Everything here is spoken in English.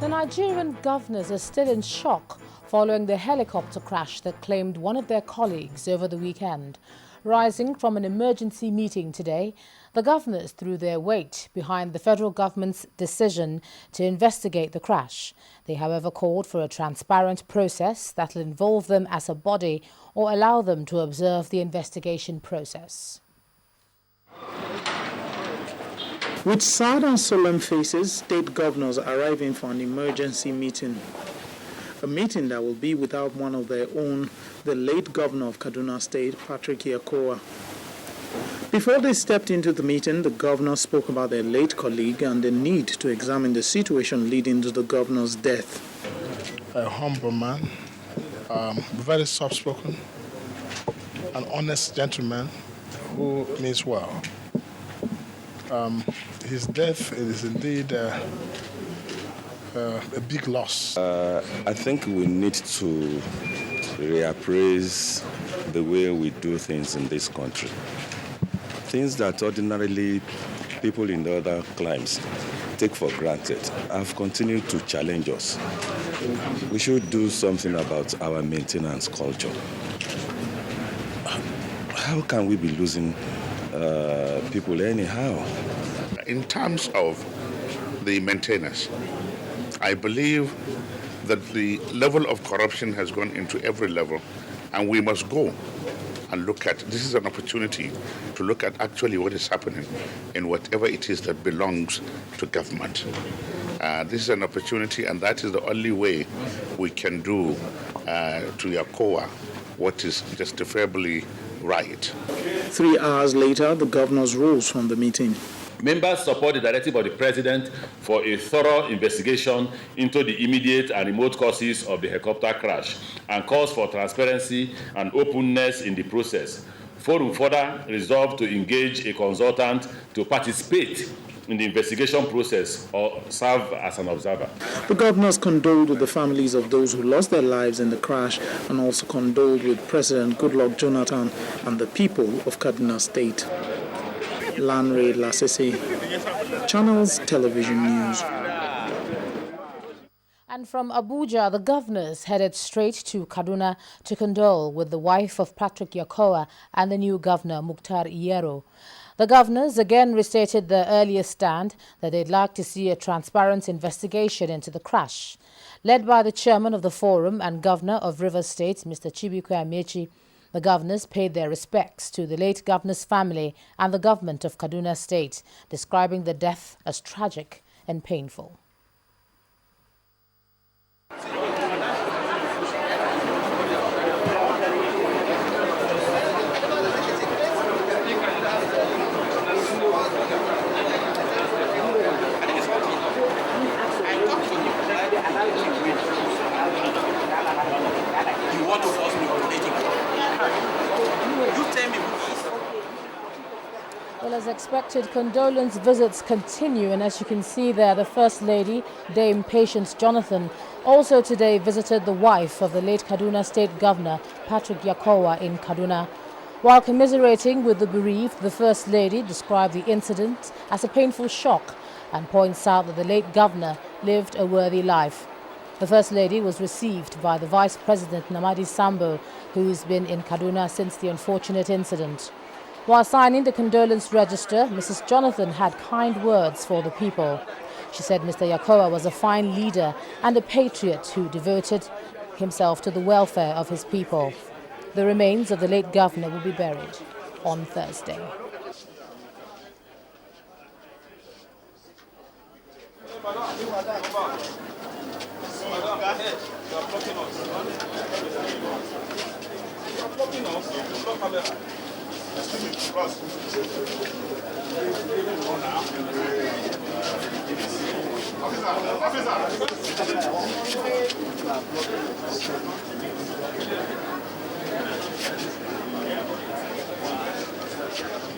The Nigerian governors are still in shock following the helicopter crash that claimed one of their colleagues over the weekend. Rising from an emergency meeting today, the governors threw their weight behind the federal government's decision to investigate the crash. They, however, called for a transparent process that will involve them as a body or allow them to observe the investigation process. With sad and solemn faces, state governors are arriving for an emergency meeting. A meeting that will be without one of their own, the late governor of Kaduna State, Patrick Yakowa. Before they stepped into the meeting, the governors spoke about their late colleague and the need to examine the situation leading to the governor's death. A humble man, very soft-spoken, an honest gentleman who means well. His death is indeed a big loss. I think we need to reappraise the way we do things in this country. Things that ordinarily people in the other climes take for granted have continued to challenge us. We should do something about our maintenance culture. How can we be losing people anyhow? In terms of the maintenance, I believe that the level of corruption has gone into every level, and we must go and look at, this is an opportunity to look at actually what is happening in whatever it is that belongs to government. This is an opportunity, and that is the only way we can do to Yakowa what is justifiably right. 3 hours later, the governors rose from the meeting. Members support the directive of the President for a thorough investigation into the immediate and remote causes of the helicopter crash and calls for transparency and openness in the process. Forum further resolved to engage a consultant to participate in the investigation process or serve as an observer. The governors condoled with the families of those who lost their lives in the crash and also condoled with President Goodluck Jonathan and the people of Kaduna State. Lanre Lasese, Channels Television News. And from Abuja, the governors headed straight to Kaduna to condole with the wife of Patrick Yakowa and the new governor, Mukhtar Iyero. The governors again restated their earlier stand that they'd like to see a transparent investigation into the crash. Led by the chairman of the forum and governor of Rivers State, Mr. Chibuike Amechi, the governors paid their respects to the late governor's family and the government of Kaduna State, describing the death as tragic and painful. Well, as expected, condolence visits continue, and as you can see there, the First Lady, Dame Patience Jonathan, also today visited the wife of the late Kaduna State Governor, Patrick Yakowa, in Kaduna. While commiserating with the bereaved, the First Lady described the incident as a painful shock and points out that the late Governor lived a worthy life. The First Lady was received by the Vice President, Namadi Sambo, who's been in Kaduna since the unfortunate incident. While signing the condolence register, Mrs. Jonathan had kind words for the people. She said Mr. Yakowa was a fine leader and a patriot who devoted himself to the welfare of his people. The remains of the late governor will be buried on Thursday. Officer.